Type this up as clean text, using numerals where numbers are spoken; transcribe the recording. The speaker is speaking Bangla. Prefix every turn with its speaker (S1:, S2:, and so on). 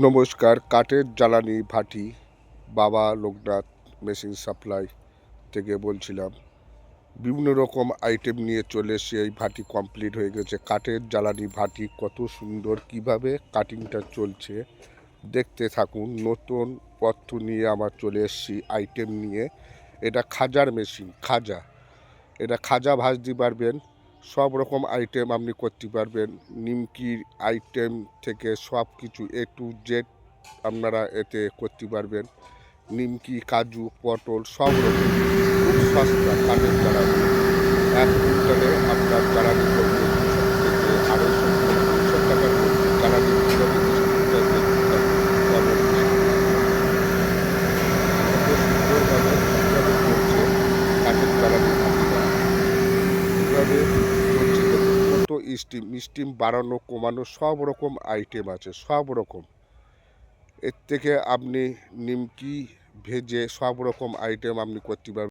S1: নমস্কার, কাঠের জ্বালানি ভাটি বাবা লোকনাথ মেশিন সাপ্লাই থেকে বলছিলাম। বিভিন্ন রকম আইটেম নিয়ে চলে এসে এই ভাটি কমপ্লিট হয়ে গেছে। কাঠের জ্বালানি ভাটি কত সুন্দর, কিভাবে কাটিংটা চলছে দেখতে থাকুন। নতুন পথ নিয়ে আমার চলে এসেছি আইটেম নিয়ে। এটা খাজার মেশিন, খাজা। এটা খাজা ভাজতে পারবেন, সব রকম আইটেম আপনি করতে পারবেন। নিমকির আইটেম থেকে সব কিছু A to Z আপনারা এতে করতে পারবেন। নিমকি, কাজু, পটল সব রকম খুব সস্তা কাঠের জ্বালানি। এক কুইন্টালে আপনার জ্বালানি পড়বে 200 থেকে 250 টাকার মধ্যে। জ্বালানি কীভাবে স্টিমটা দেখতে থাকুন, কেমন কত সুন্দরভাবে কীভাবে চলছে কাঠের জ্বালানি ভাটিটা, কীভাবে চলছে দেখুন। কত স্টিম বাড়ানো কমানো সব রকম আইটেম আছে, সব রকম। এর থেকে আপনি নিমকি ভেজে সব রকম আইটেম আপনি করতে পারবেন।